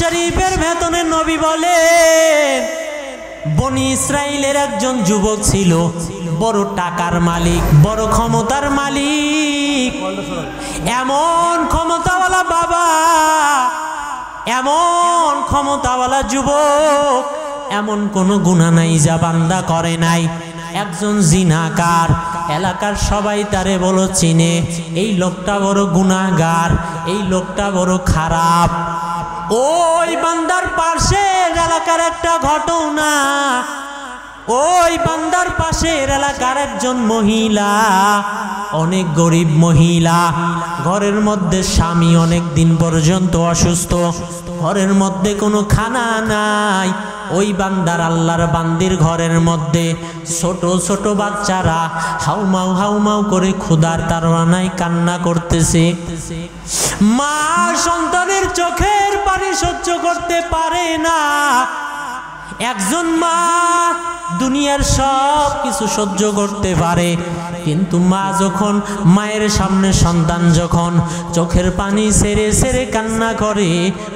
শরীফের ভেতরে নবী বলেন, বনি ইসরাইলের একজন যুবক ছিল, বড় টাকার মালিক, বড় ক্ষমতার মালিক। এমন ক্ষমতাওয়ালা বাবা, এমন ক্ষমতাওয়ালা যুবক, এমন কোন গুনাহ নাই যা বান্দা করে নাই। একজন জিনাকার, এলাকার সবাই তারে বলো চিনে, এই লোকটা বড় গুনাহগার, এই লোকটা বড় খারাপ। ওই বান্দার পাশের এলাকার একটা ঘটনা, ওই বান্দার পাশের এলাকার একজন মহিলা, অনেক গরিব মহিলা, ঘরের মধ্যে স্বামী অনেক দিন পর্যন্ত অসুস্থ, ঘরের মধ্যে কোনো খানা নাই। ওই বান্দার আল্লাহর বান্দির ঘরের মধ্যে ছোট ছোট বাচ্চারা হাউমাউ হাউমাউ করে ক্ষুধার তাড়নায় কান্না করতেছে। মা সন্তানের চোখের পানি সহ্য করতে পারে না। একজন মা দুনিয়ার সব কিছু সহ্য করতে পারে, কিন্তু মা যখন, মায়ের সামনে সন্তান যখন চোখের পানি ছেড়ে ছেড়ে কান্না করে,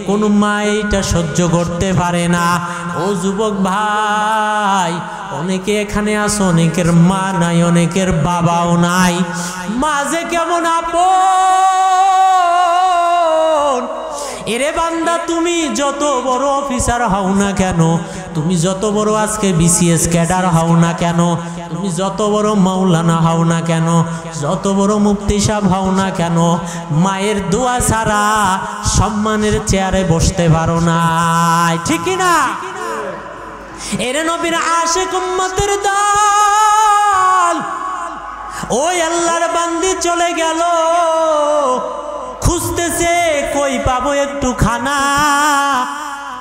কোনো মা এটা সহ্য করতে পারে না। ও যুবক ভাই, অনেকে এখানে আসো, অনেকের মা নাই, অনেকের বাবাও নাই। মা যে কেমন আপন। এরে বান্দা, তুমি যত বড় অফিসার হও না কেন, তুমি যত বড় আজকে বিসিএস ক্যাডার হও না কেন, তুমি যত বড় মাওলানা হও না কেন, যত বড় মুফতি সাহেব হও না কেন, মায়ের দোয়া ছাড়া সম্মানের চেয়ারে বসতে পারো না, ঠিক না? এরে নবীর আশিক উম্মতের দল, ওই আল্লাহর বান্দি চলে গেল, খুঁজতেছে কই পাবো একটু খানা।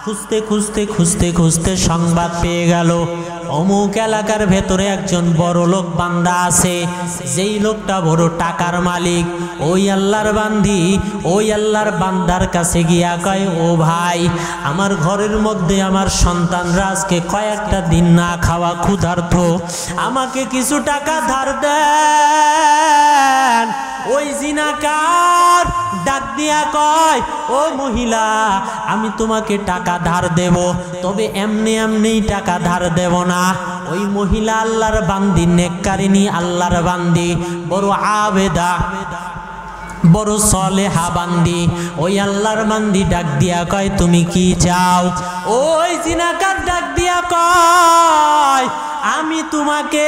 খুঁজতে খুঁজতে খুঁজতে খুঁজতে সংবাদ পেয়ে গেল, অমুক এলাকার ভেতরে একজন বড় লোক বান্দা আছে, যেই লোকটা বড় টাকার মালিক। ওই আল্লাহর বান্দি ওই আল্লাহর বান্দার কাছে গিয়া কয়, ও ভাই, আমার ঘরের মধ্যে আমার সন্তানরা আজকে কয়েকটা দিন না খাওয়া ক্ষুধার্ত, আমাকে কিছু টাকা ধার দেন। ওই জিনাকার ডাক দিয়া কয়, ও মহিলা, আমি তোমাকে টাকা ধার দেব, তবে এমনি এমনি টাকা ধার দেব না। ওই মহিলা আল্লাহর বান্দি, নেককারিনী আল্লাহর বান্দি, বড় আবেদা, বড় সলেহা বান্দি। ওই আল্লাহর বান্দি ডাক দিয়া কয়, তুমি কি চাও? ওই জিনাকার ডাক দিয়া কয়, আমি তোমাকে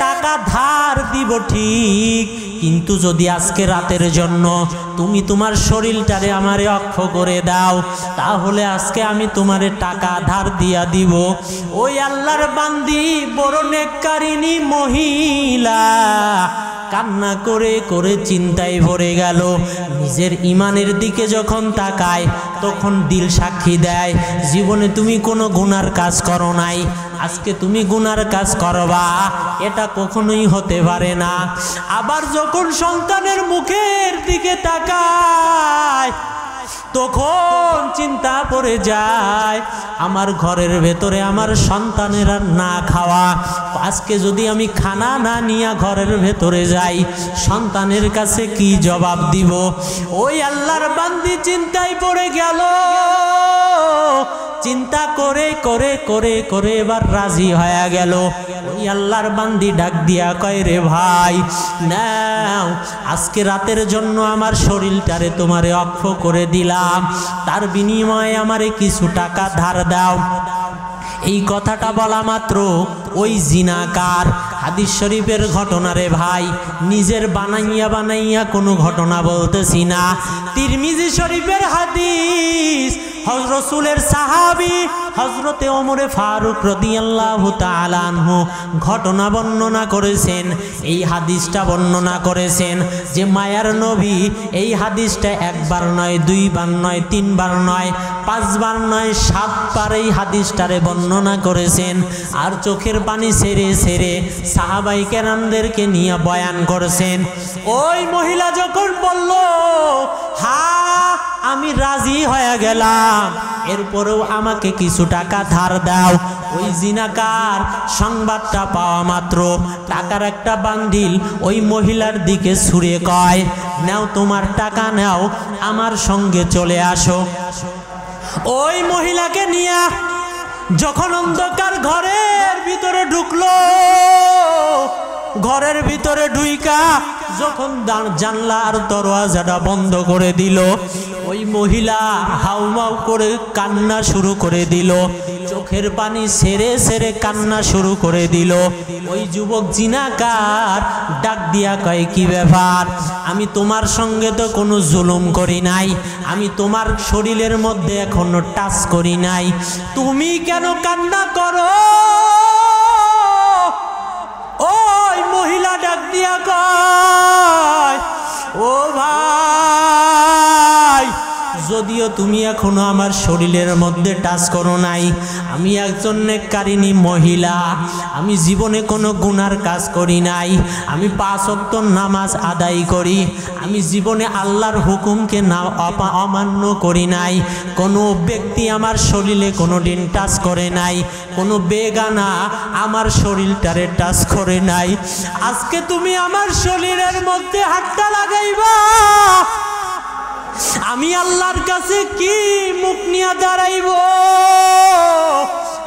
টাকা ধার দিব ঠিক, কিন্তু যদি আজকে রাতের জন্য তুমি তোমার শরীরটারে আমারে অক্ষ করে দাও, তাহলে আজকে আমি তোমারে টাকা ধার দিয়া দিব। ওই আল্লাহর বান্দি, বড় নেককারিনী মহিলা, কান্না করে করে চিন্তায় ভরে গেল। নিজের ইমানের দিকে যখন তাকায়, তখন দিল সাক্ষী দেয়, জীবনে তুমি কোনো গুনার কাজ করো নাই, আজকে তুমি গুনার কাজ করবা, এটা কখনোই হতে পারে না। আবার যখন সন্তানের মুখের দিকে তাকায়, তখন চিন্তা পড়ে যায়, আমার ঘরের ভেতরে আমার সন্তানের আর না খাওয়া, আজকে যদি আমি খানা না নিয়ে ঘরের ভেতরে যাই, সন্তানের কাছে কি জবাব দিব? ওই আল্লাহর বান্দি চিন্তায় পড়ে গেল। চিন্তা করে করে করে করে এবার রাজি হয়ে গেল। ওই আল্লাহর বান্দি ডাক দিয়া কয়, রে ভাই, নাও, আজকে রাতের জন্য আমার শরীরটারে তোমারে অক্ষ করে দিলাম, তার বিনিময়ে আমারে কিছু টাকা ধার দাও। এই কথাটা বলা মাত্র ওই জিনাকার, হাদিস শরীফের ঘটনা রে ভাই, নিজের বানাইয়া বানাইয়া কোনো ঘটনা বলতেছি না, তিরমিজি শরীফের হাদিস। রাসূলের সাহাবী হযরতে ওমরে ফারুক রাদিয়াল্লাহু তাআলা আনহু ঘটনা বর্ণনা করেছেন। এই হাদিসটা বর্ণনা করেছেন যে মায়ার নবী এই হাদিসটা একবার নয়, দুইবার নয়, তিনবার নয়, পাঁচবার নয়, সাতবার এই হাদিসটারে বর্ণনা করেছেন। আর চোখের পানি ছেড়ে ছেড়ে সাহাবায়ে কেরামদেরকে নিয়ে বয়ান করেছেন। ওই মহিলা যখন বলল, হ্যাঁ আমি রাজি হয়ে গেলাম, এরপরেও আমাকে কিছু টাকা ধার দাও, ওই জিনাকার সংবাদটা পাওয়া মাত্র টাকার একটা বান্ডিল ওই মহিলার দিকে ছুঁড়ে কয়, নাও তোমার টাকা নাও, আমার সঙ্গে চলে আসো। ওই মহিলাকে নিয়ে যখন অন্ধকার ঘরের ভিতরে ঢুকলো, ঘরের ভিতরে ঢুইকা যখন জানলা আর দরওয়াজাটা বন্ধ করে দিল, ওই মহিলা হাউমাউ করে কান্না শুরু করে দিল, চোখের পানি সেরে সেরে কান্না শুরু করে দিল। ওই যুবক জিনাকার ডাক দিয়া কয়, কি ব্যাপার? আমি তোমার সঙ্গে তো কোনো জুলুম করি নাই, আমি তোমার শরীরের মধ্যে এখনো টাচ করি নাই, তুমি কেন কান্না করো? ওই মহিলা ডাক দিয়া কয়, ও ভাই, যদিও তুমি এখনো আমার শরীরের মধ্যে টাচ করো নাই, আমি একজন নেককারিনী মহিলা, আমি জীবনে কোনো গুনার কাজ করি নাই, আমি 5 ওয়াক্ত নামাজ আদায় করি, আমি জীবনে আল্লাহর হুকুমকে না অমান্য করি নাই, কোনো ব্যক্তি আমার শরীরে কোনো দিন টাচ করে নাই, কোনো বেগানা আমার শরীরটারে টাচ করে নাই, আজকে তুমি আমার শরীরের মধ্যে হাতটা লাগাইবা, আমি আল্লাহর কাছে কি মুখ নিয়ে দাঁড়াইব?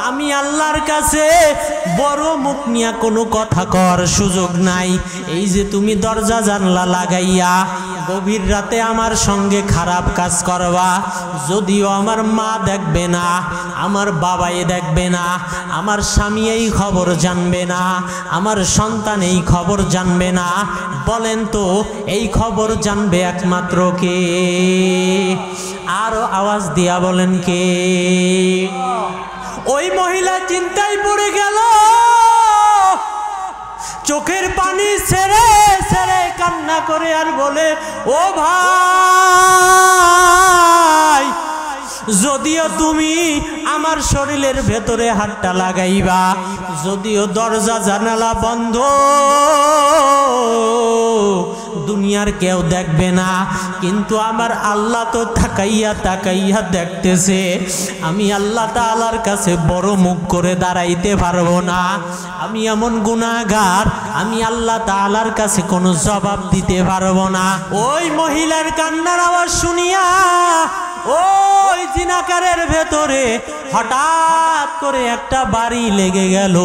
আমি আল্লাহর কাছে বড় মুখ নিয়ে কোনো কথা কর সুযোগ নাই। এই যে তুমি দরজা জানলা লাগাইয়া গভীর রাতে আমার সঙ্গে খারাপ কাজ করবা, যদিও আমার মা দেখবে না, আমার বাবাই দেখবে না, আমার স্বামী এই খবর জানবে না, আমার সন্তান এই খবর জানবে না, বলেন তো এই খবর জানবে একমাত্র কে? আরো আওয়াজ দিয়া বলেন কে? ওই মহিলা চিন্তায় পড়ে গেল, চোখের পানি ছেড়ে ছেড়ে কান্না করে আর বলে, ও ভাই, যদিও তুমি আমার শরীরের ভেতরে হাতটা লাগাইবা, যদিও দরজা জানালা বন্ধ, দুনিয়ার কেউ দেখবে না, কিন্তু আমার আল্লাহ তো তাকাইয়া তাকাইয়া দেখতেছে, আমি আল্লাহ তাআলার কাছে বড় মুখ করে দাঁড়াইতে পারবো না, আমি এমন গুনাহগার, আমি আল্লাহ তাআলার কাছে কোনো জবাব দিতে পারবো না। ওই মহিলার কান্নার আওয়াজ শুনিয়া ওই জিনাকারের ভেতরে হঠাৎ করে একটা বাড়ি লেগে গেল।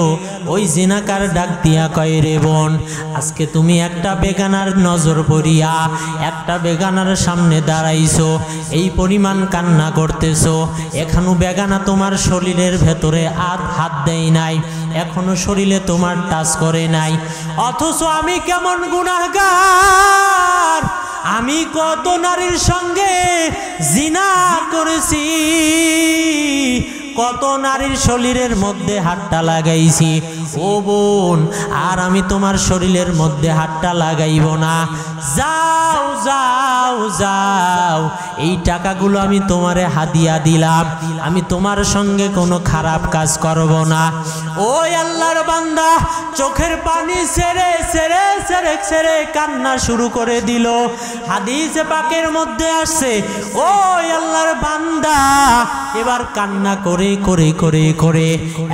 ওই জিনাকার ডাক দিয়া কয়, রে বোন, আজকে তুমি একটা বেগানার নজর পড়িয়া একটা বেগানার সামনে দাঁড়াইছো, এই পরিমাণ কান্না করতেছো, এখনো বেগানা তোমার শরীরের ভেতরে হাত দেয় নাই, এখনো শরীরে তোমার টাচ করে নাই, অথচ আমি কেমন গুনাহগার, আমি কত নারীর সঙ্গে জিনা করেছি, কত নারীর শরীরের মধ্যে হাতটা লাগাইছি, ও বোন, আর আমি তোমার শরীরের মধ্যে হাতটা লাগাইব না, যাও যাও যাও, এই টাকাগুলো আমি তোমারে হাদিয়া দিলাম, আমি তোমার সঙ্গে কোনো খারাপ কাজ করব না। ওই আল্লাহর বান্দা চোখের পানি ছেড়ে ছেড়ে ছেড়ে ছেড়ে কান্না শুরু করে দিল। হাদিসে পাকের মধ্যে আসছে, ওই আল্লাহর বান্দা এবার কান্না করে করে করে করে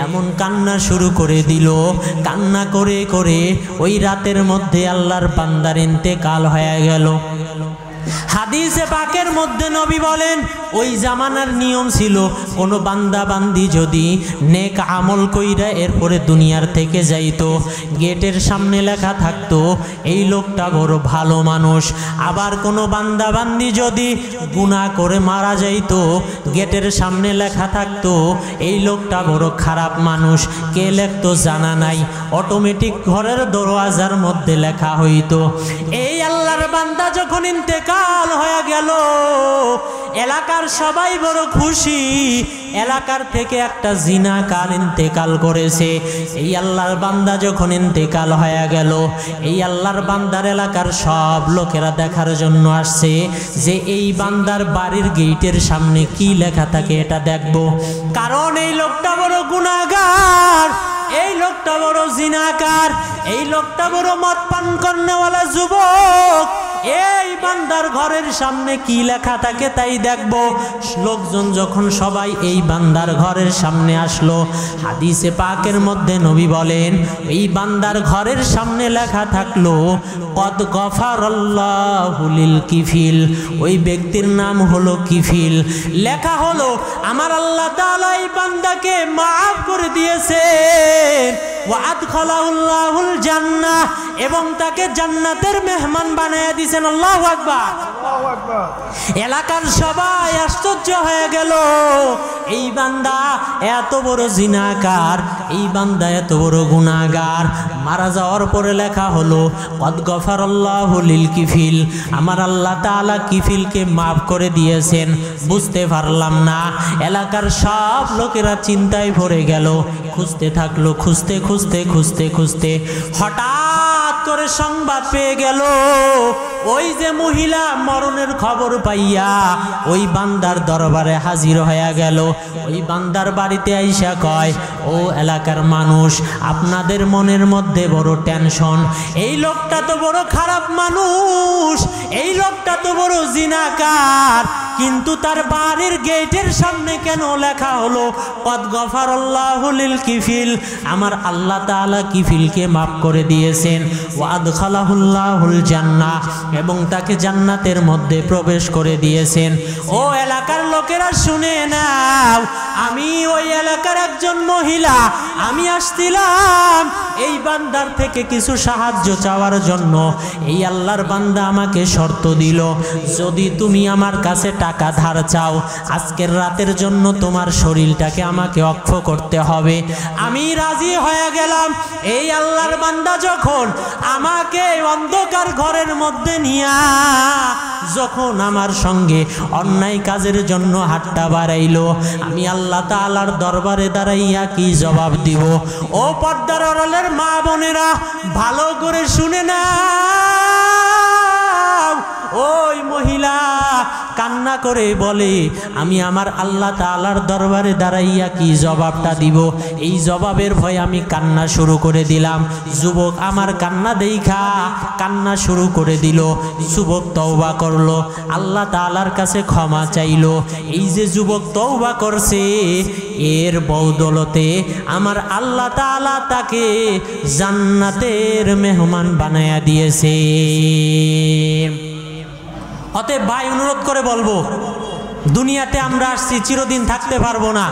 এমন কান্না শুরু করে দিল, কান্না করে করে ওই রাতের মধ্যে আল্লাহর বান্দার ইন্তেকাল হয়ে গেল। হাদিসে পাকের মধ্যে নবী বলেন, ওই জামানার নিয়ম ছিল, কোনো বান্দা বান্দি যদি নেক আমল কইরা এরপরে দুনিয়ার থেকে যাইতো, গেটের সামনে লেখা থাকতো এই লোকটা বড় ভালো মানুষ, আবার কোনো বান্দা বান্দি যদি গুনাহ করে মারা যাইতো, গেটের সামনে লেখা থাকতো এই লোকটা বড় খারাপ মানুষ, কে লেখতো জানা নাই, অটোমেটিক ঘরের দরওয়াজার মধ্যে লেখা হইতো। এই আল্লাহর বান্দা যখন ইন্তেকাল হয়ে গেল, এলাকার সবাই বড় খুশি, এলাকার থেকে একটা জিনাকার ইন্তেকাল করেছে। এই আল্লাহর বান্দা যখন ইন্তেকাল হয়ে গেল, এই আল্লাহর বান্দার এলাকার সব লোকেরা দেখার জন্য আসছে যে এই বান্দার বাড়ির গেটের সামনে কি লেখা থাকে এটা দেখব, কারণ এই লোকটা বড় গুনাহগার, এই লোকটা বড় জিনাকার, এই লোকটা বড় মদ পান করনেওয়ালা যুবক, এই বান্দার ঘরের সামনে কি লেখা থাকে তাই দেখব। লোকজন যখন সবাই এই বান্দার ঘরের সামনে আসলো, হাদিসে পাকের মধ্যে নবী বলেন এই বান্দার ঘরের সামনে লেখা থাকলো কদ গফারাল্লাহু লিল কিফিল। ওই ব্যক্তির নাম হলো কিফিল। লেখা হলো আমার আল্লাহ তাআলা এই বান্দাকে মাফ করে দিয়েছেন, ওয়া আদখালাহুল্লাহুল জান্নাহ, এবং তাকে জান্নাতের মেহমান বানায়া দিয়েছেন। আল্লাহু আকবার, আল্লাহু আকবার। এলাকার সবাই আশ্চর্য হয়ে গেল, এই বান্দা এত বড় জিনাকার, এই বান্দা এত বড় গুনাহগার। মারা যাওয়ার পরে লেখা হলো কদ গফারাল্লাহু লিল কিফিল, আমার আল্লাহ তাআলা কিফিলকে মাফ করে দিয়েছেন। বুঝতে পারলাম না। এলাকার সব লোকেরা চিন্তায় ভরে গেল, খুঁজতে থাকলো, খুঁজতে খুঁজতে খুঁজতে খুঁজতে হঠাৎ করে সংবাদ পেয়ে গেল ওই যে মহিলা মরণের খবর পাইয়া ওই বান্দার দরবারে হাজির হয়ে গেল। ওই বান্দার বাড়িতে আইসা কয়, ও এলাকার মানুষ, আপনাদের মনের মধ্যে বড় টেনশন, এই লোকটা তো বড় খারাপ মানুষ, এই লোকটা তো বড় জিনাকার, কিন্তু তার বাড়ির গেটের সামনে কেন লেখা হলো কদ গফারাল্লাহু লিল কিফিল, আমার আল্লাহ তাআলা কিফিলকে মাফ করে দিয়েছেন, ওয়া আদখালাহুল্লাহুল জান্নাহ, এবং তাকে জান্নাতের মধ্যে প্রবেশ করে দিয়েছেন। ও এলাকার লোকেরা শুনে নাও, আমি ওই এলাকার একজন মহিলা, আমি আসছিলাম এই বান্দার থেকে কিছু সাহায্য চাওয়ার জন্য। এই আল্লাহর বান্দা আমাকে শর্ত দিল, যদি তুমি আমার কাছে টাকা ধার চাও, আজকের রাতের জন্য তোমার শরীরটাকে আমাকে অক্ষ করতে হবে। আমি রাজি হয়ে গেলাম। এই আল্লাহর বান্দা যখন আমাকে অন্ধকার ঘরের মধ্যে নিয়া যখন আমার সঙ্গে অন্যায় কাজের জন্য হাতটা বাড়াইলো, আমি আল্লাহ তাআলার দরবারে দাঁড়াইয়া কি জবাব দিব? ও পর্দার আড়ালের মা বোনেরা, ভালো করে শুনে না। ওই মহিলা কান্না করে বলে, আমি আমার আল্লাহ তাআলার দরবারে দাঁড়াইয়া কি জবাবটা দিব? এই জবাবের ভয়ে আমি কান্না শুরু করে দিলাম। যুবক আমার কান্না দেইখা কান্না শুরু করে দিল। যুবক তওবা করলো, আল্লাহ তাআলার কাছে ক্ষমা চাইলো। এই যে যুবক তওবা করছে, এর বদৌলতে আমার আল্লাহ তাআলা তাকে জান্নাতের মেহমান বানায়া দিয়েছে। অতএব ভাই, অনুরোধ করে বলবো, দুনিয়াতে আমরা আসছি, চিরদিন থাকতে পারবো না।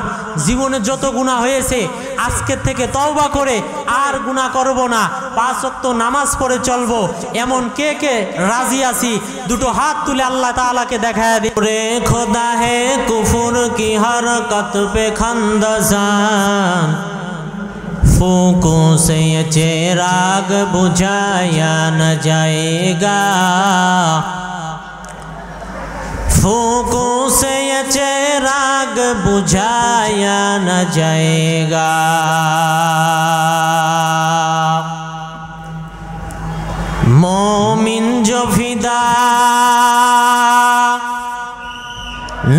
জীবনে যত গুনাহ হয়েছে আজকের থেকে তওবা করে আর গুনাহ করব না, 5 ওয়াক্ত নামাজ পড়ে চলবো। এমন কে কে রাজি আছি? দুটো হাত তুলে আল্লাহ তাআলাকে দেখায় দিই। রে খোদা হে কুফর কি হরকত পে খন্দসান, फूकों से ये चिराग बुझाया न जाएगा, फूकों से ये चिराग बुझाया न जाएगा। मोमिन जो फिदा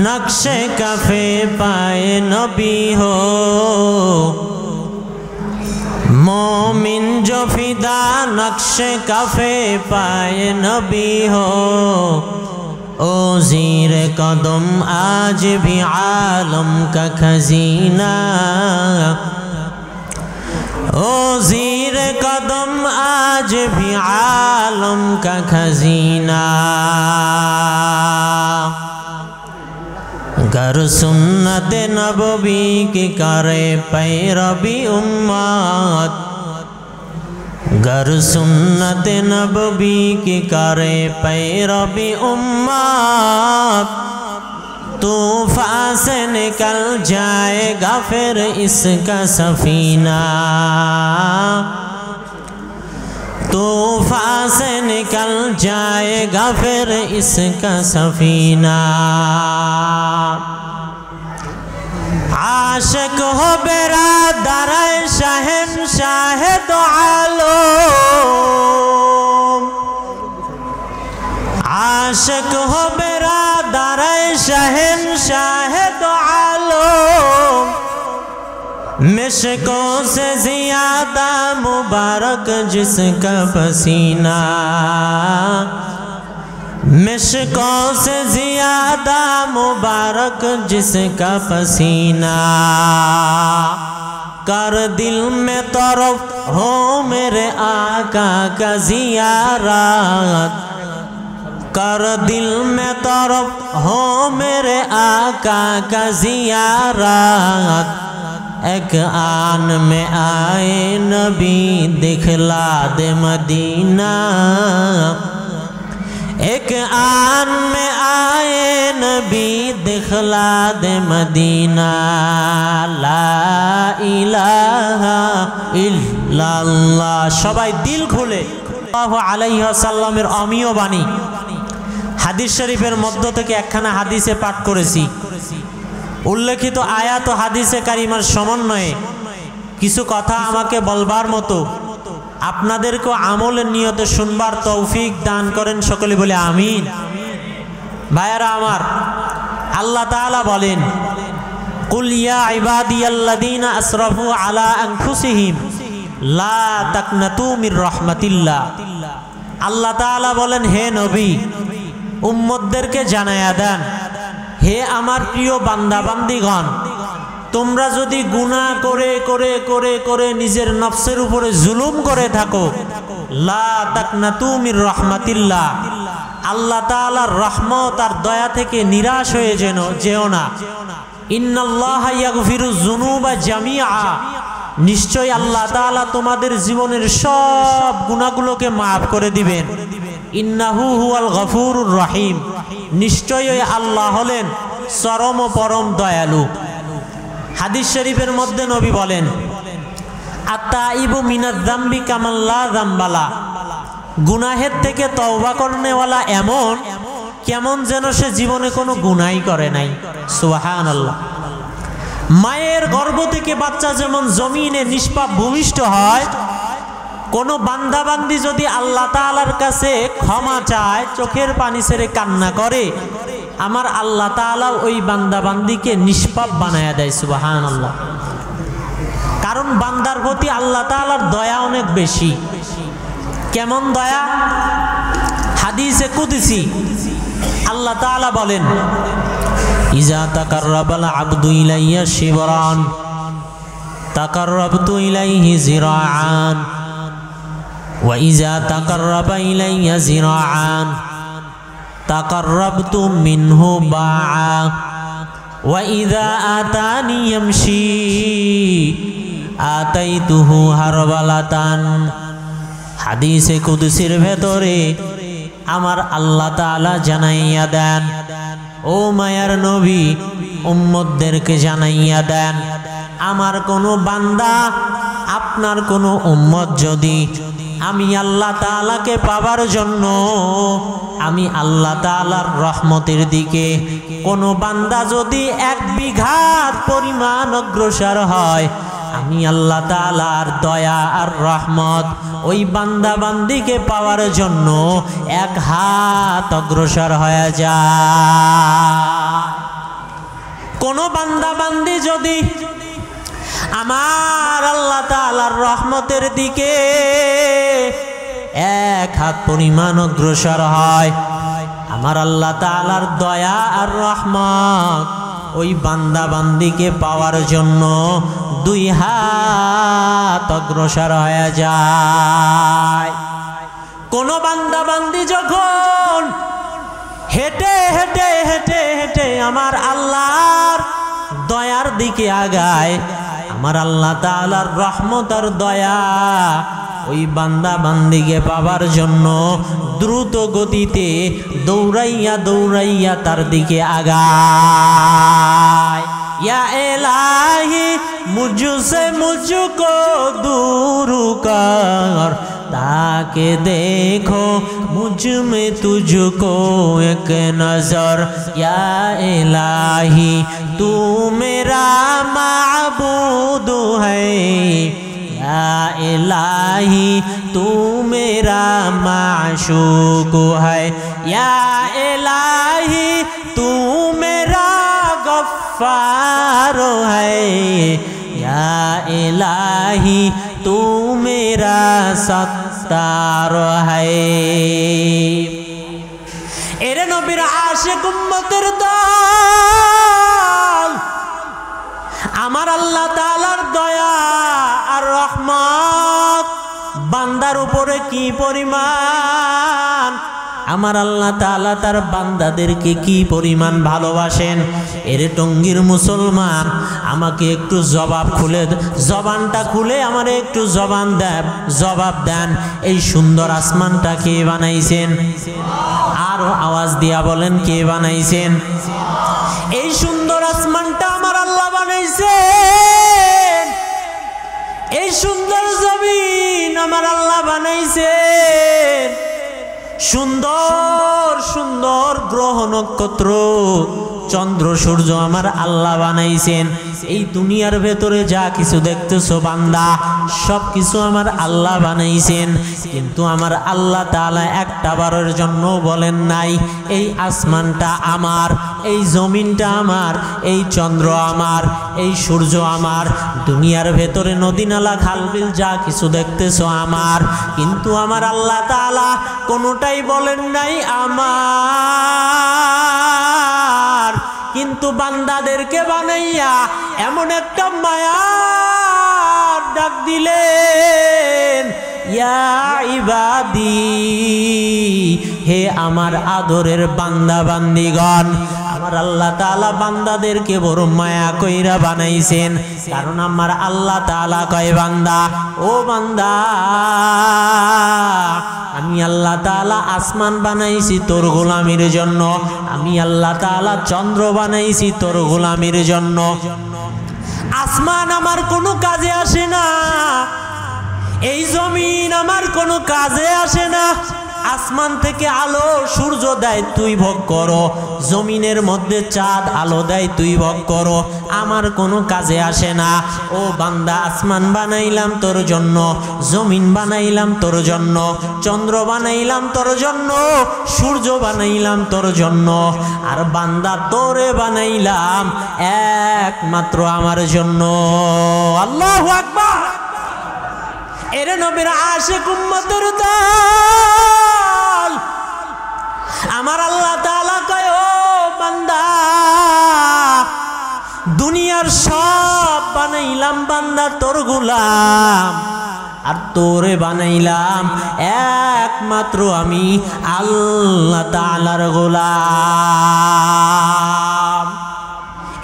नक्शे कफे पाए नबी हो, मोमिन जो फिदा नक्शे कफे पाए नबी हो, ओ ज़ीर कदम आज भी आलम का खजीना, ओ ज़ीर कदम आज भी आलम का खजीना। गर सुन्नत नबवी की करे पैरवी उम्मत, गर सुन्नत नबवी की करे पैरवी उम्मत, तूफ़ान से निकल जाएगा फिर इसका सफीना, तूफ़ान से निकल जाएगा फिर इसका सफीना। आशिक हो बिरादर शहंशाह दो आलम, आशिक हो बिरादर शहंशाह दो आलम, मिश्कों से ज़्यादा मुबारक जिसका पसीना, मिश्कों से ज्यादा मुबारक जिसका पसीना, कर दिल में तरफ हो मेरे आका का जियारत, कर दिल में तरफ हो मेरे आका का जियारत। एक आन में आए नबी दिखला दे मदीना, एक आन में आए नबी दिखला दे मदीना। ला इलाहा इल्लाल्लाह। সবাই দিল খুলে সাল্লাল্লাহু আলাইহি ওয়াসাল্লামের অমিয় বাণী হাদিস শরীফের মধ্য থেকে একখানা হাদিসে পাঠ করেছি। উল্লেখিত আয়াত ও হাদিসে কারিমার সমন্বয়ে কিছু কথা আমাকে বলবার মতো, আপনাদেরকে আমলের নিয়তে শুনবার তৌফিক দান করেন সকলে বলে আমিন। ভাইয়ারা আমার, আল্লাহ তাআলা বলেন, কুল ইয়া ইবাদিয়াল্লাযীনা আসরাফু আলা আনফুসিহিম লা তাকনাতু মির রাহমাতিল্লাহ। আল্লাহ তাআলা বলেন, হে নবী, উম্মতদেরকে জানায়া দেন, হে আমার প্রিয় বান্দা বান্দিগণ, তোমরা যদি গুনাহ করে করে করে করে নিজের নফসের উপরে জুলুম করে থাকো, লা তাকনাতু মির রাহমাতিল্লাহ, আল্লাহ তাআলার রহমত আর দয়া থেকে নিরাশ হয়ে যেও না। ইন্নাল্লাহা ইয়াগফিরুয যুনুবা জামিআ, নিশ্চয় আল্লাহ তাআলা তোমাদের জীবনের সব গুনাহগুলোকে মাফ করে দিবেন। ইন্নাহু হুয়াল গফুরুর রহিম, নিশ্চয়ই আল্লাহ হলেন চরম পরম দয়ালু। হাদিস শরীফের মধ্যে নবী বলেন, আতাইবু মিনাজ যামবি কামান লা যামবালা, গুনাহের থেকে তওবা করনেওয়ালা এমন কেমন যেন সে জীবনে কোনো গুনাহই করে নাই। সুবহানাল্লাহ। মায়ের গর্ভ থেকে বাচ্চা যেমন জমিনে নিষ্পাপ ভূমিষ্ঠ হয়, কোনো বান্দা বান্দি যদি আল্লাহ তাআলার কাছে ক্ষমা চায়, চোখের পানি ছেড়ে কান্না করে, আমার আল্লাহ তাআলা ওই বান্দা বান্দিকে নিষ্পাপ বানায়া দেয়। সুবহানাল্লাহ। কারণ বান্দার প্রতি আল্লাহ তাআলার দয়া অনেক বেশি। কেমন দয়া? হাদিসে কুদসি আল্লাহ তাআলা বলেন, ইজা তাকাররাবাল আবদু ইলাইয়া শিবরান তাকাররাবতু ইলাইহি জিরাআন ওয়া ইজা তাকাররাবা ইলাইয়া জিরাআন তাকাররাবতু মিনহু বাআ ওয়া ইযা আতানি ইয়ামশি আতাইতুহু হারবালাতান। হাদিসে কুদসির ভেতরে আমার আল্লাহ তাআলা জানাইয়া দেন, ও মায়ার নবী, উম্মতদেরকে জানাইয়া দেন, আমার কোনো বান্দা, আপনার কোনো উম্মত যদি আমি আল্লাহ তাআলাকে পাবার জন্য, আমি আল্লাহ তাআলার রহমতের দিকে কোনো বান্দা যদি 1 বিঘাত পরিমাণ অগ্রসর হয়, আমি আল্লাহ তাআলার দয়া আর রহমত ওই বান্দা বান্দিকে পাওয়ার জন্য 1 হাত অগ্রসর হয়ে যায়। কোন বান্দা বান্দি যদি আমার আল্লাহ তাআলার রহমতের দিকে 1 হাত পরিমাণ অগ্রসর হয়, আমার আল্লাহ তাআলার দয়া আর রহমত ওই বান্দা বান্দিকে পাওয়ার জন্য 2 হাত অগ্রসর হয়ে যায়। কোন বান্দা বান্দি যখন হেঁটে হেঁটে হেঁটে হেঁটে আমার আল্লাহর দয়ার দিকে আগায়, আমার আল্লাহ তাআলার রহমত আর দয়া ওই বান্দা বান্দিকে পাবার জন্য দ্রুত গতিতে দৌড়াইয়া দৌড়াইয়া তার দিকে আগায়। या इलाही मुझसे मुझको दूर कर, ताकि देखो मुझ में तुझको एक नजर। या इलाही तू मेरा माबूद है, या इलाही तू मेरा माशूक है, या इलाही तू मेरा गफ्फार है, या इलाही तू मेरा सत्तार है। এরে নবীর আশিক উম্মতের দল, আমার আল্লাহ তাআলার দয়া আর রহমত বান্দার উপরে কি পরিমাণ, আমার আল্লাহ তাআলা তার বান্দাদেরকে কি পরিমাণ ভালোবাসেন। এরে টঙ্গীর মুসলমান, আমাকে একটু জবানটা খুলে আমারে একটু জবাব দেন, এই সুন্দর আসমানটা কে বানাইছেন? আর আওয়াজ দিয়া বলেন, কে বানাইছেন? এই সুন্দর আসমানটা আমার আল্লাহ বানাইছেন। এই সুন্দর জমিন আমার আল্লাহ বানাইছেন। সুন্দর সুন্দর গ্রহ নক্ষত্র চন্দ্র সূর্য আমার আল্লাহ বানাইছেন। এই দুনিয়ার ভেতরে যা কিছু দেখতেছো বান্দা, সব কিছু আমার আল্লাহ বানাইছেন। কিন্তু আমার আল্লাহ তাআলা একটা বারের জন্য বলেন নাই এই আসমানটা আমার, এই জমিনটা আমার, এই চন্দ্র আমার, এই সূর্য আমার, দুনিয়ার ভেতরে নদী নালা খালবিল যা কিছু দেখতেছো আমার। কিন্তু আমার আল্লাহ তাআলা কোনোটাই বলেন নাই আমার। কিন্তু বান্দাদেরকে বানাইয়া এমন একটা মায়ার ডাক দিলেন, ইয়া ইবাদি, হে আমার আদরের বান্দা বান্দিগণ। আমার আল্লাহ তাআলা বান্দাদেরকে বড় মায়া কইরা বানাইছেন। কারণ আমার আল্লাহ তাআলা কয়, বান্দা ও বান্দা, আমি আল্লাহ তাআলা আসমান বানাইছি তোর গোলামির জন্য, আমি আল্লাহ তাআলা চন্দ্র বানাইছি তোর গোলামির জন্য। আসমান আমার কোনো কাজে আসে না, এই জমিন আমার কোনো কাজে আসে না। আসমান থেকে আলো সূর্য দেয়, তুই ভোগ করো। জমিনের মধ্যে চাঁদ আলো দেয়, তুই ভোগ করো। আমার কোনো কাজে আসে না। ও বান্দা, আসমান বানাইলাম তোর জন্য, জমিন বানাইলাম তোর জন্য, চন্দ্র বানাইলাম তোর জন্য, সূর্য বানাইলাম তোর জন্য। আর বান্দা, তোরে বানাইলাম একমাত্র আমার জন্য। আল্লাহু আকবার। এরে নবীর আশিক উম্মতের দল, আমার আল্লাহ তাআলা কয়, ও বান্দা, দুনিয়ার সব বানাইলাম বান্দা তোর গোলাম, আর তোরে বানাইলাম একমাত্র আমি আল্লাহ তাআলার গোলাম।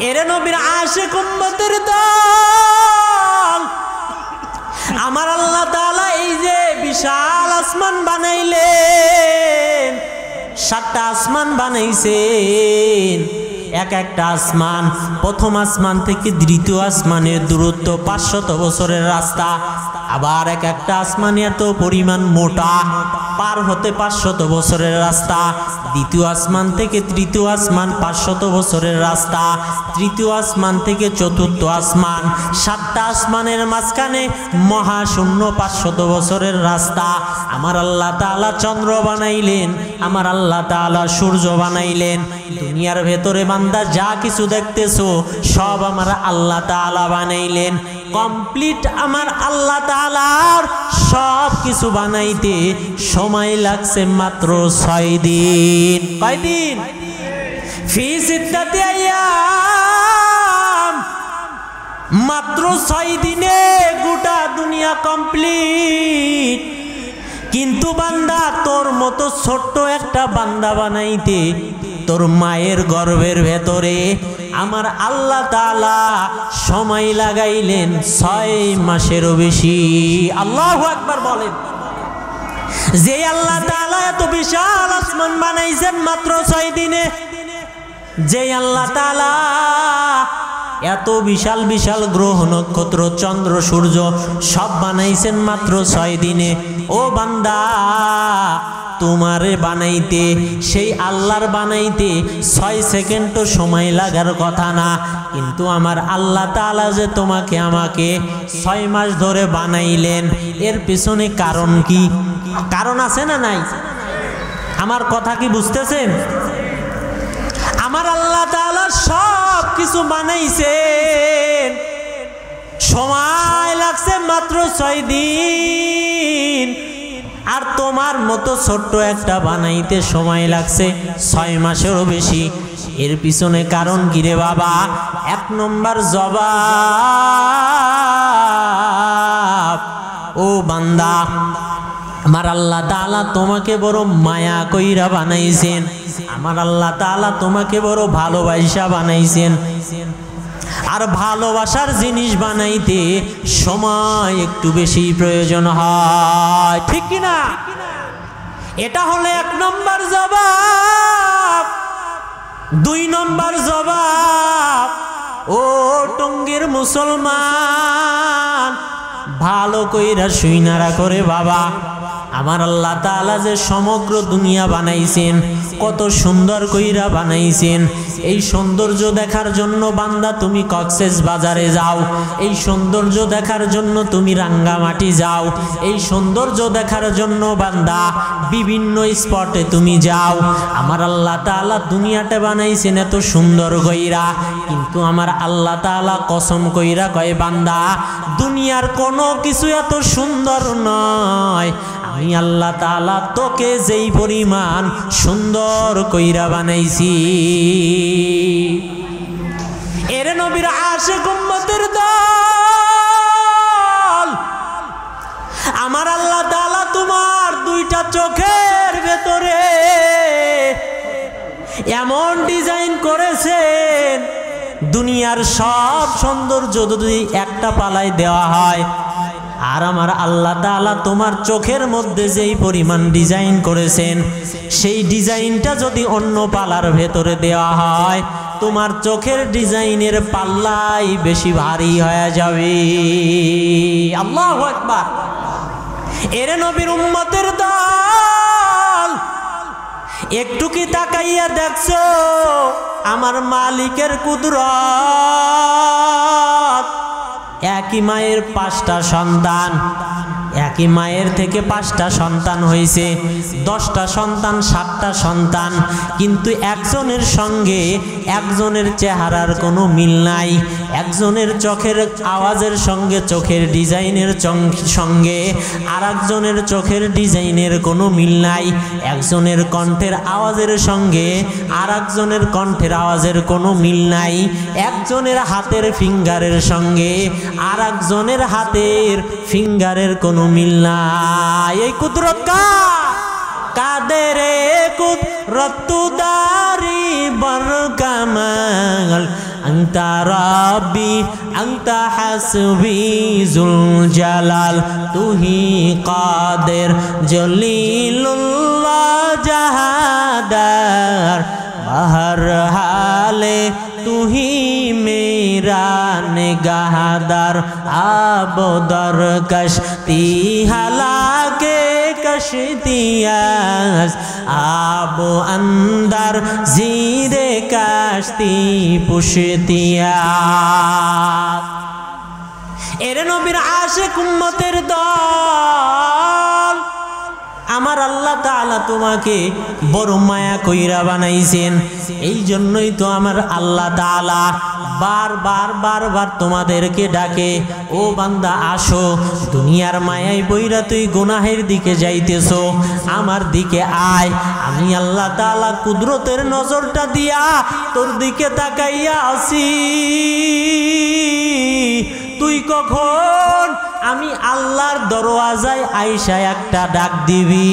এরে নবীর আশিক উম্মতের দল, আমার আল্লাহ তাআলা এই যে বিশাল আসমান বানাইলেন, 7টা আসমান বানাইছেন। এক একটা আসমান, প্রথম আসমান থেকে দ্বিতীয় আসমানের দূরত্ব 500 বছরের রাস্তা। আবার এক একটা আসমান এত পরিমাণ মোটা, পার হতে 500 বছরের রাস্তা। দ্বিতীয় আসমান থেকে তৃতীয় আসমান 500 বছরের রাস্তা। তৃতীয় আসমান থেকে চতুর্থ আসমান, 7টা আসমানের মাঝখানে মহাশূন্য 500 বছরের রাস্তা। আমার আল্লাহ তাআলা চন্দ্র বানাইলেন, আমার আল্লাহ তাআলা সূর্য বানাইলেন। দুনিয়ার ভেতরে বান্দা যা কিছু দেখতেছো সব আমার আল্লাহ তাআলা বানাইলেন। কমপ্লিট আমার আল্লাহ তাআলার সব কিছু বানাইতে সময় লাগছে মাত্র 6 দিন। কয় দিন? ফি সিত্তাতি আইয়াম, মাত্র 6 দিনে গোটা দুনিয়া কমপ্লিট। কিন্তু বান্দা, তোর মতো ছোট্ট একটা বান্দা বানাইতে তোর মায়ের গর্ভের ভেতরে আমার আল্লাহ তাআলা সময় লাগাইলেন 6 মাসেরও বেশি। আল্লাহু আকবার বলেন। যে আল্লাহ তাআলা এত বিশাল আসমান বানাইছেন মাত্র 6 দিনে, যে আল্লাহ তাআলা এত বিশাল বিশাল গ্রহ নক্ষত্র চন্দ্র সূর্য সব বানাইছেন মাত্র 6 দিনে, ও বান্দা, তোমারে বানাইতে, সেই আল্লাহর বানাইতে 6 সেকেন্ডও সময় লাগার কথা না। কিন্তু আমার আল্লাহ তাআলা যে তোমাকে আমাকে 6 মাস ধরে বানাইলেন, এর পিছনে কারণ কি? কারণ আছে না নাই? আমার কথা কি বুঝতেছেন? আমার আল্লাহ তাআলা সব কিছু বানাইছেন, সময় লাগছে মাত্র 6 দিন। আর তোমার মতো ছোট্ট একটা বানাইতে সময় লাগছে 6 মাসেরও বেশি। এর পিছনে কারণ কি রে বাবা? 1 নম্বর জবাব, ও বান্দা, আমার আল্লাহ তাআলা তোমাকে বড় মায়া কইরা বানাইছেন, আমার আল্লাহ তাআলা তোমাকে বড় ভালোবাসা বানাইছেন। আর ভালোবাসার জিনিস বানাইতে সময় একটু বেশি প্রয়োজন হয়, ঠিক কি না? এটা হলো 1 নম্বর জবাব। 2 নম্বর জবাব, ও টঙ্গীর মুসলমান, ভালো কইরা শুইনারা করে বাবা, আমার আল্লাহ তাআলা যে সমগ্র দুনিয়া বানাইছেন, কত সুন্দর কইরা বানাইছেন। এই সৌন্দর্য দেখার জন্য বান্দা তুমি কক্সেস বাজারে যাও, এই সৌন্দর্য দেখার জন্য তুমি রাঙ্গামাটি যাও, এই সৌন্দর্য দেখার জন্য বান্দা বিভিন্ন স্পটে তুমি যাও। আমার আল্লাহ তাআলা দুনিয়াটা বানাইছেন এত সুন্দর কইরা, কিন্তু আমার আল্লাহ তাআলা কসম কইরা কয় বান্দা, দুনিয়ার কোনো কিছু এত সুন্দর নয়, আমি আল্লাহ তাআলা তোকে যেই পরিমাণ সুন্দর কইরা বানাইছি। এর নবীর আশিক উম্মতের দল, আমার আল্লাহ তাআলা তোমার 2টা চোখের ভেতরে এমন ডিজাইন করেছেন, দুনিয়ার সব সৌন্দর্য যদি একটা পালায় দেওয়া হয়, আর আমার আল্লাহ তাআলা তোমার চোখের মধ্যে যেই পরিমাণ ডিজাইন করেছেন, সেই ডিজাইনটা যদি অন্য পালার ভেতরে দেওয়া হয়, তোমার চোখের ডিজাইনের পাল্লাই বেশি ভারী হয়ে যাবে। আল্লাহু আকবার। এর নবীর উম্মতের দল, একটু কি তাকাইয়া দেখছো আমার মালিকের কুদরত? একই মায়ের 5টা সন্তান, একই মায়ের থেকে 5টা সন্তান হয়েছে, 10টা সন্তান, 7টা সন্তান, কিন্তু একজনের সঙ্গে একজনের চেহারার কোনো মিল নাই, একজনের চোখের আওয়াজের সঙ্গে চোখের ডিজাইনের সঙ্গে আর একজনের চোখের ডিজাইনের কোনো মিল নাই, একজনের কণ্ঠের আওয়াজের সঙ্গে আর একজনের কণ্ঠের আওয়াজের কোনো মিল নাই, একজনের হাতের ফিঙ্গারের সঙ্গে আর একজনের হাতের ফিঙ্গারের কোনো মিল নাই। এই কুদরত কাদের? কুদরত দারি বরকামাল, আনতা রাব্বি আনতা হাসবি জুল জালাল, তুহি কাদের জলিলুল্লাহ জাহাদার, বাহর হালে তুহি মেরা নিগাহদার, আবদর কশতি হালাকে কশতিয়াস, আবো अंदर जीरे कश्ती पुश्तिया। এর নবীর আশিক উম্মতের দল, আমার আল্লাহ তাআলা তোমাকে বড় মায়া কইরা বানাইছেন। এই জন্যই তো আমার আল্লাহ তাআলা বারবার তোমাদেরকে ডাকে, ও বান্দা আসো, দুনিয়ার মায়ায় বইরা তুই গুনাহের দিকে যাইতেছো, আমার দিকে আয়। আমি আল্লাহ তাআলা কুদরতের নজরটা দিয়া তোর দিকে তাকাইয়া আছি। তুই কখন আমি আল্লাহর দরওয়াজায় আয়েশা একটা ডাক দিবি,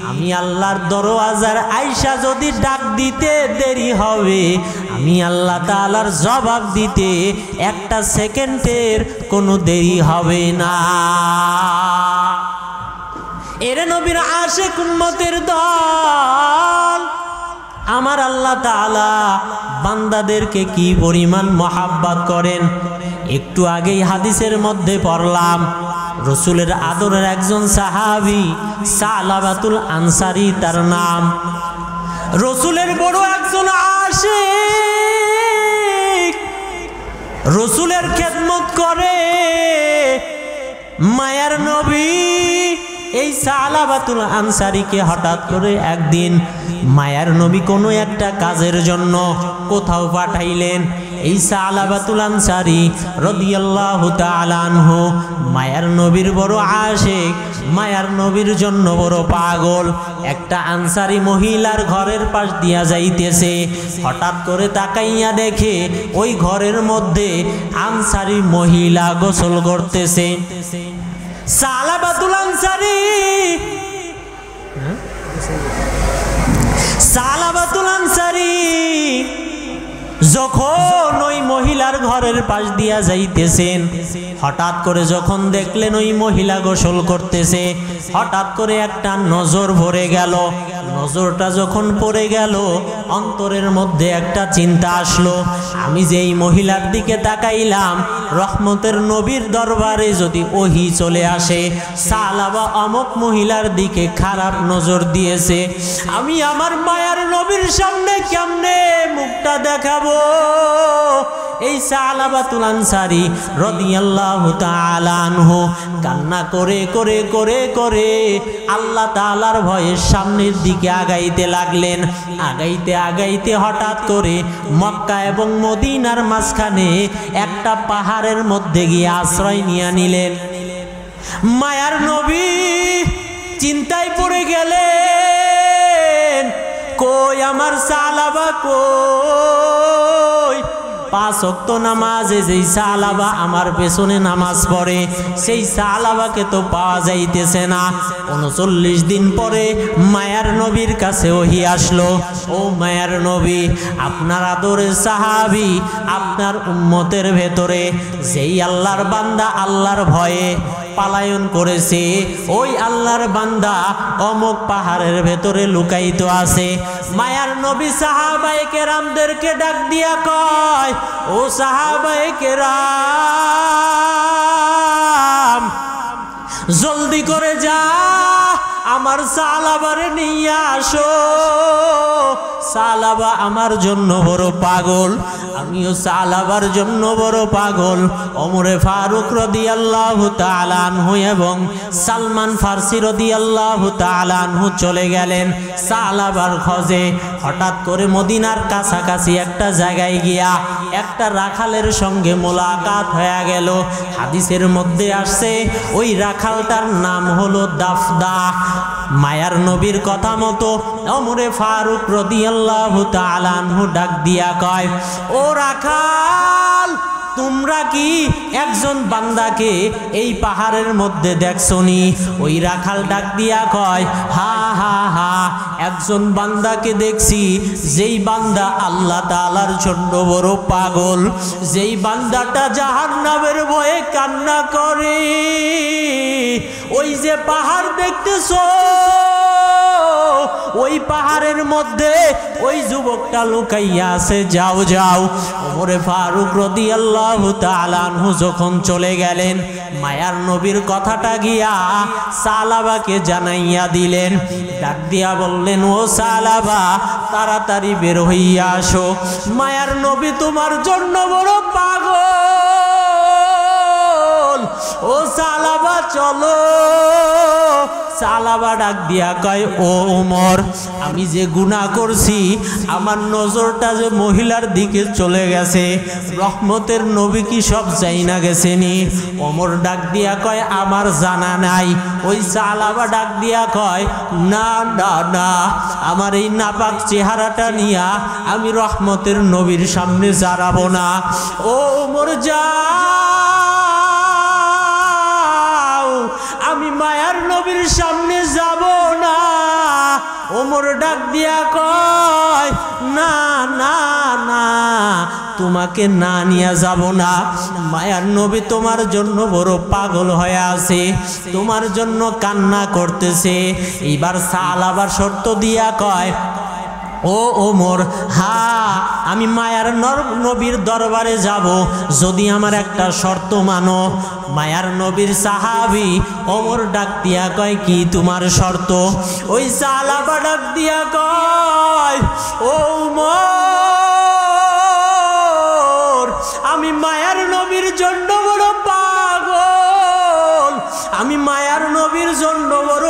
আমি আল্লাহর দরওয়াজার আয়েশা যদি ডাক দিতে দেরি হবে, আমি আল্লাহ তাআলার জবাব দিতে একটা সেকেন্ডের কোনো দেরি হবে না। এর নবীর আশিক উম্মতের দল, আমার আল্লাহ তাআলা বান্দাদেরকে কি পরিমাণ মহাব্বত করেন। একটু আগেই হাদিসের মধ্যে পড়লাম, রসুলের আদরের একজন সাহাবী সালাবাতুল আনসারী তার নাম, রসুলের বড় একজন আশিক, রসুলের খেদমত করে। মায়ার নবী এই সালাবাতুল আনসারীকে হঠাৎ করে একদিন মায়ার নবী কোনো একটা কাজের জন্য কোথাও পাঠাইলেন। এই সালাবাতুল আনসারী রাদিয়াল্লাহু তাআলা আনহু মায়ার নবীর বড় আশিক, মায়ার নবীর জন্য বড় পাগল। একটা আনসারী মহিলার ঘরের পাশ দিয়া যাইতেছে, হঠাৎ করে তাকাইয়া দেখে ওই ঘরের মধ্যে আনসারী মহিলা গোসল করতেছে। সালাবাতুল আনসারী যখন ওই মহিলার ঘরের পাশ দিয়া যাইতেছেন, হঠাৎ করে যখন দেখলেন ওই মহিলা গোসল করতেছে, হঠাৎ করে একটা নজর ভরে গেল। নজরটা যখন পড়ে গেল, অন্তরের মধ্যে একটা চিন্তা আসলো, আমি যে এই মহিলার দিকে তাকাইলাম, রহমতের নবীর দরবারে যদি ওহী চলে আসে, সালাবা অমুক মহিলার দিকে খারাপ নজর দিয়েছে, আমি আমার মায়ার নবীর সামনে কেমনে মুখটা দেখাবো? এই সালাবাতুল আনসারী রাদিয়াল্লাহু তাআলা আনহু কান্না করে করে করে করে আল্লাহ তাআলার ভয়ে সামনের দিকে আগাইতে লাগলেন। আগাইতে আগাইতে হঠাৎ করে মক্কা এবং মদিনার মাঝখানে একটা পাহাড়ের মধ্যে গিয়ে আশ্রয় নিয়ে নিলেন। মায়ার নবী চিন্তায় পড়ে গেলেন, কই আমার সালাবা কই? 5 ওয়াক্ত নামাজে যেই সালাবা আমার পেছনে নামাজ পড়ে, সেই সালাবাকে তো পাওয়া যাইতেছে না। 39 দিন পরে মায়ার নবীর কাছে ওহী আসলো, ও মায়ার নবী, আপনার আদরের সাহাবী, আপনার উম্মতের ভেতরে যেই আল্লাহর বান্দা আল্লাহর ভয়ে পালায়ন করেছে, ওই আল্লাহর বান্দা অমুক পাহাড়ের ভেতরে লুকায়িত আছে। মায়ার নবী সাহাবায়ে কেরামদেরকে ডাক দিয়া কয়, ও সাহাবায়ে কেরাম, জলদি করে যা, আমার সালাবারে নিয়ে আসো। সালাবা আমার জন্য বড় পাগল, আমিও সালাবার জন্য বড় পাগল। ওমরে ফারুক রাদিয়াল্লাহু তাআলা আনহু এবং সালমান ফারসি রাদিয়াল্লাহু তাআলা আনহু চলে গেলেন সালাবার খোঁজে। হঠাৎ করে মদিনার কাছাকাছি একটা জায়গায় গিয়া একটা রাখালের সঙ্গে মোলাকাত হয়ে গেল। হাদিসের মধ্যে আসছে ওই রাখালটার নাম হলো দাফদা। মায়ার নবীর কথা মতো ওমরে ফারুক রাদিয়াল্লাহু তাআলা আনহু ডাক দিয়া কয়, ও রাখাল, তোমরা কি একজন বান্দাকে এই পাহাড়ের মধ্যে দেখছনি? ওই রাখাল ডাক দিয়া কয়, হা হা হা, একজন বান্দাকে দেখছি, যেই বান্দা আল্লাহ তাআলার জন্য বড় পাগল, যেই বান্দাটা জাহান্নামের ভয়ে কান্না করে। ওই যে পাহাড় দেখতেছো, ওই পাহাড়ের মধ্যে ওই যুবকটা লুকাইয়া আছে, যাও যাও। ওমরে ফারুক রাদিয়াল্লাহু তাআলা আনহু যখন চলে গেলেন, মায়ার নবীর কথাটা গিয়া সালাবাকে জানাইয়া দিলেন। ডাক দিয়া বললেন, ও সালাবা, তাড়াতাড়ি বের হইয়া আসো, মায়ার নবী তোমার জন্য বড় পাগল। ও সালাবা চলো। সালাবা ডাক দিয়া কয়, ও ওমর, আমি যে গুনাহ করছি, আমার নজরটা যে মহিলার দিকে চলে গেছে, রহমতের নবী কি সব জাইনা গেছেনি? ওমর ডাক দিয়া কয়, আমার জানা নাই। ওই সালাবা ডাক দিয়া কয়, না না না, আমার এই নাপাক চেহারাটা নিয়া আমি রহমতের নবীর সামনে দাঁড়াবো না। ও ওমর যাও, আমি মায়ার নবীর সামনে যাব না। ওমর ডাক দিয়া কয়, না না না, তোমাকে না নিয়ে যাব না। মায়ার নবী তোমার জন্য বড় পাগল হয়ে আছে, তোমার জন্য কান্না করতেছে। এইবার সালাবার শর্ত দিয়া কয়, ও ওমর, হা, আমি মায়ার নবীর দরবারে যাব যদি আমার একটা শর্ত মানো। মায়ার নবীর সাহাবী ওমর ডাক দিয়া কয়, কি তোমার শর্ত? ওই সালাবা ডাক দিয়া কয়, ও ওমর, আমি মায়ার নবীর জন্য বড় পাগল, আমি মায়ার নবীর জন্য বড়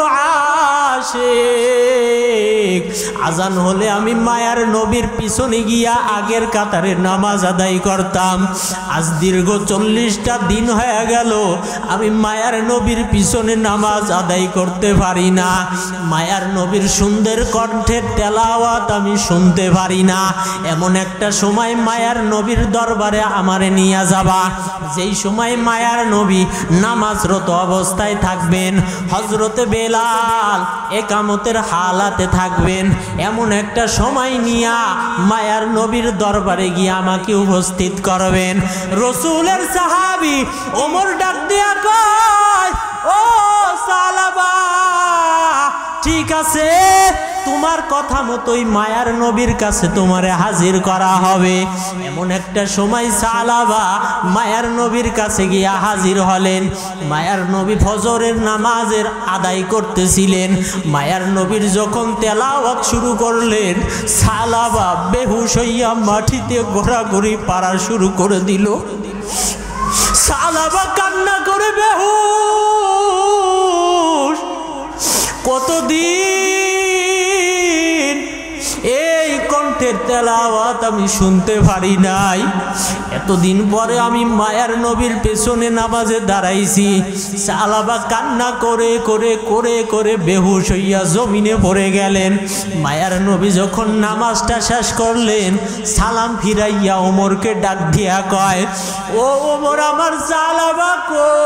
আশিক, আজান হলে আমি মায়ার নবীর পিছনে গিয়া আগের কাতারে নামাজ আদায় করতাম। আজ দীর্ঘ 40টা দিন হয়ে গেল আমি মায়ার নবীর পিছনে নামাজ আদায় করতে পারি না। মায়ার নবীর সুন্দর কণ্ঠের তেলাওয়াত আমি শুনতে পারি না। এমন একটা সময় মায়ার নবীর দরবারে আমারে নিয়ে যাবা, যেই সময় মায়ার নবী নামাজরত অবস্থায় থাকবেন, হযরতে বেলাল একামতের হালাতে থাকবেন। এমন একটা সময় নিয়া মায়ার নবীর দরবারে গিয়ে আমাকে উপস্থিত করবেন। রসুলের সাহাবী ওমর ডাক দিয়া কয়, ও সালাবা, ঠিক আছে, তোমার কথা মতোই মায়ার নবীর কাছে তোমারে হাজির করা হবে। এমন একটা সময় সালাবা মায়ার নবীর কাছে গিয়া হাজির হলেন। মায়ার নবী ফজরের নামাজের আদায় করতেছিলেন। মায়ার নবীর যখন তেলাওয়াত শুরু করলেন, সালাবা বেহুশ হইয়া মাটিতে ঘোরাঘুরি পারা শুরু করে দিল। সালাবা কান্না করে বেহুশ। কতদিন এই কণ্ঠের তেলাওয়াত আমি শুনতে পারি নাই। এতদিন পরে আমি মায়ার নবীর পেছনে নামাজে দাঁড়াইছি। সালাবা কান্না করে করে করে করে বেহুশ হইয়া জমিনে পড়ে গেলেন। মায়ার নবী যখন নামাজটা শেষ করলেন, সালাম ফিরাইয়া ওমরকে ডাক দিয়া কয়, ও ওমর, আমার সালাবা কই?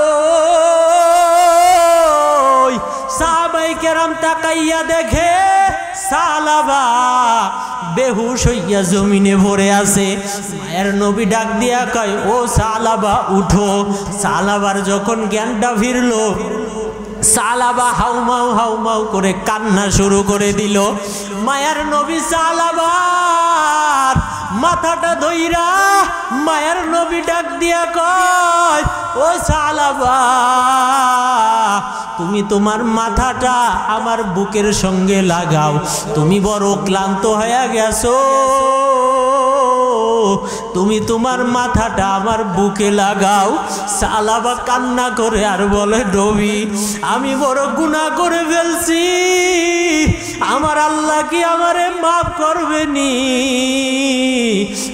সাহাবায়ে কেরাম তাকাইয়া দেখে সালাবা বেহুশ হইয়া জমিনে পড়ে আছে। মায়ের নবী ডাক দিয়া কয়, ও সালাবা উঠো। সালাবার যখন জ্ঞানটা ফিরলো, সালাবা হাউমাউ হাউমাউ করে কান্না শুরু করে দিল। মায়ার নবী সালাবার মাথাটা ধইরা মায়ার নবী ডাক দিয়া কয়, ও সালাবা, তুমি তোমার মাথাটা আমার বুকের সঙ্গে লাগাও, তুমি বড় ক্লান্ত হয়ে গেছো, তুমি তোমার মাথাটা আমার বুকে লাগাও। সালাবা কান্না করে আর বলে, নবী, আমি বড় গুনাহ করে ফেলছি, আমার আল্লাহ কি আমারে মাফ করবে নি?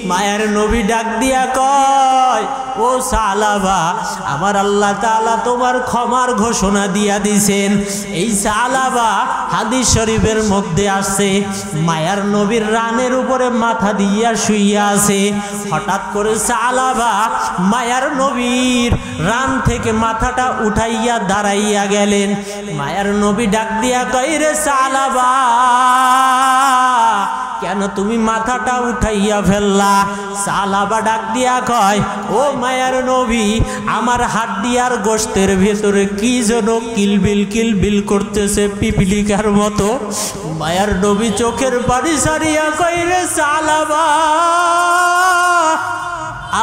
মায়ের নবী ডাক দিয়া কয়, ও সালাবা, আমার আল্লাহ তাআলা তোমার ক্ষমার ঘোষণা দিয়া দিছেন। এই সালাবা হাদিস শরীফের মধ্যে আছে, মায়ার নবীর রানের উপরে মাথা দিয়া শুইয়া আছে। হঠাৎ করে সালাবা মায়ার নবীর রান থেকে মাথাটা উঠাইয়া দাঁড়াইয়া গেলেন। মায়ার নবী ডাক দিয়া কয়, রে সালাবা, কেন তুমি মাথাটা উঠাইয়া ফেললা? সালাবা ডাক দিয়া কয়, ও মায়ার নবী, আমার হাড্ডিয়ার গোশতের ভেতরে কি যেন কিলবিল কিলবিল করতেছে পিপিলিকার মতো। মায়ার নবী চোখের পানি সারিয়া কয়, রে সালাবা,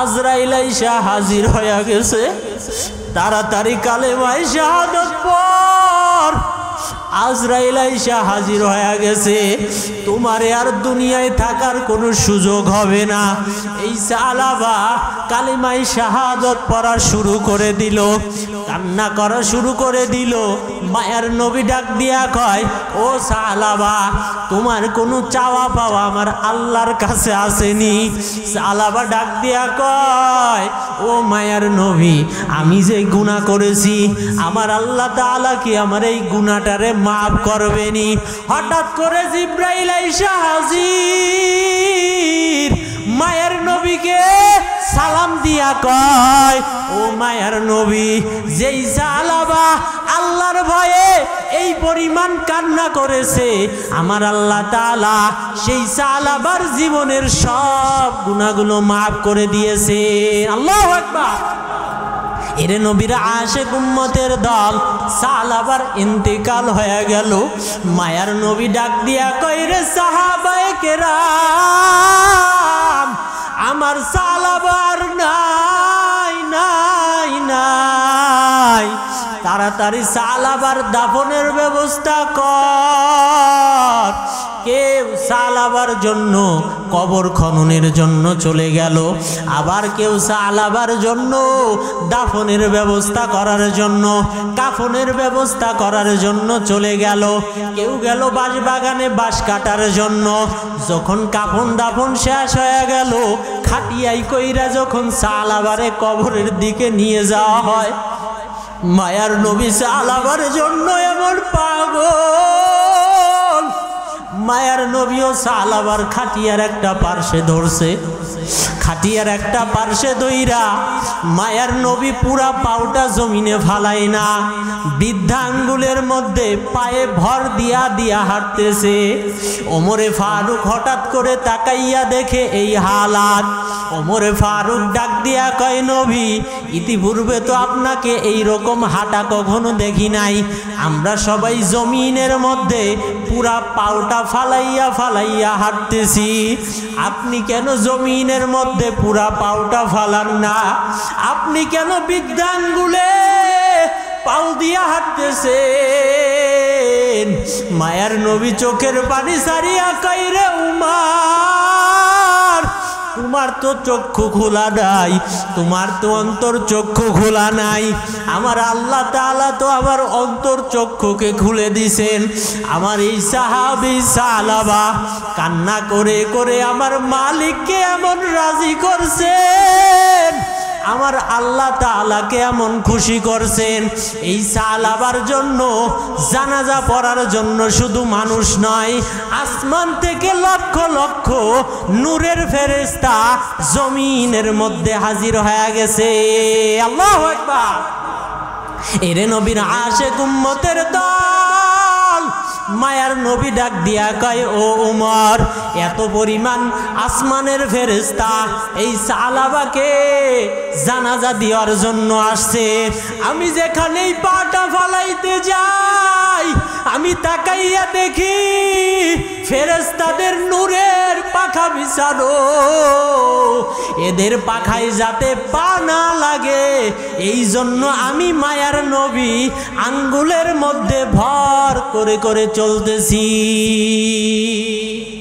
আজরাইল আইসা হাজির হইয়া গেছে, তাড়াতাড়ি কালেমায়ে শাহাদাত পড়। আজরাইল আইসা হাজির হয়ে গেছে, তোমারে আর দুনিয়ায় থাকার কোনো সুযোগ হবে না। এই সালাবা কালেমায়ে শাহাদাত পড়া শুরু করে দিল, কান্না করা শুরু করে দিল। মায়ার নবী ডাক দিয়া কয়, ও সালাবা, তোমার কোনো চাওয়া পাওয়া আমার আল্লাহর কাছে আসেনি? সালাবা ডাক দিয়া কয়, ও মায়ার নবী, আমি যে গুনাহ করেছি, আমার আল্লাহ তাআলা কি আমার এই গুনাহটারে মাফ করবেনি? হঠাৎ করে জিবরাইল আইসা হাজির। মায়ের নবীকে সালাম দিয়া কয়, ও মায়ার নবী, যেই সালাবা আল্লাহর ভয়ে এই পরিমাণ কান্না করেছে, আমার আল্লাহ তাআলা সেই সালাবার জীবনের সব গুনাহগুলো মাফ করে দিয়েছে। আল্লাহু আকবার। এরে নবীর আশিক উম্মতের দল, সালাবার ইন্তেকাল হয়ে গেল। মায়ার নবী ডাক দিয়া কয়, রে সাহাবায়ে কেরাম, আমার সালাবার নাই নাই নাই। তাড়াতাড়ি সালাবার দাফনের ব্যবস্থা কর। কেউ সালাবার জন্য কবর খননের জন্য চলে গেল, আবার কেউ সালাবার জন্য দাফনের ব্যবস্থা করার জন্য, কাফনের ব্যবস্থা করার জন্য চলে গেল। কেউ গেল বাঁশবাগানে বাঁশ কাটার জন্য। যখন কাফন দাফন শেষ হয়ে গেল, খাটিয়াই কইরা যখন সালাবারে কবরের দিকে নিয়ে যাওয়া হয়, মায়ার নবী সালাবার জন্য এমন পাগল, মায়ার নবীও সালাবার খাটিয়ার একটা পার্শ্বে ধরছে। খাটিয়ার একটা পার্শ্বে ধইরা মায়ার নবী পুরা পাউটা জমিনে ফালাই না, বৃদ্ধা আঙ্গুলের মধ্যে পায়ে ভর দিয়া দিয়া হাঁটতেছে। ওমরে ফারুক হঠাৎ করে তাকাইয়া দেখে এই হালাত। ওমরে ফারুক ডাক দিয়া কয়, নবী, ইতিপূর্বে তো আপনাকে এই রকম হাঁটা কখনো দেখি নাই। আমরা সবাই জমিনের মধ্যে পুরা পাউটা ফালাইয়া ফালাইয়া হাঁটতেছি, আপনি কেন জমিনের মধ্যে পুরা পাউটা ফালান না? আপনি কেন বৃদ্ধাঙ্গুলে পাউ দিয়া হাঁটতেছেন? মায়ার নবী চোখের পানি সারিয়া কইরে, উমার, তোমার তো চক্ষু খোলা নাই, তোমার তো অন্তর চক্ষু খোলা নাই। আমার আল্লাহ তাআলা তো আমার অন্তর চক্ষুকে খুলে দিছেন। আমার এই সাহাবী সালাবা কান্না করে করে আমার মালিককে এমন রাজি করছেন, আমার আল্লাহ তাআলাকে এমন খুশি করছেন। এই সালাবার জন্য, জানাজা পড়ার জন্য শুধু মানুষ নয়, আসমান থেকে লক্ষ লক্ষ নূরের ফেরেশতা জমিনের মধ্যে হাজির হয়ে গেছে। আল্লাহু আকবার। এরে নবীর আশিক উম্মতের দল, মায়ার নবী ডাক দিয়া কয়, ও উমর, এত পরিমাণ আসমানের ফেরেশতা এই সালাবাকে জানাজা দেওয়ার জন্য আসছে। আমি যেখানেই পাটা ফালাইতে যাই, আমি তাকাইয়া দেখি ফেরেশতাদের নূরের পাখা বিছানো। এদের পাখায় যাতে পা না লাগে, এই জন্য আমি মায়ার নবী আঙ্গুলের মধ্যে ভর করে করে চলতেছি।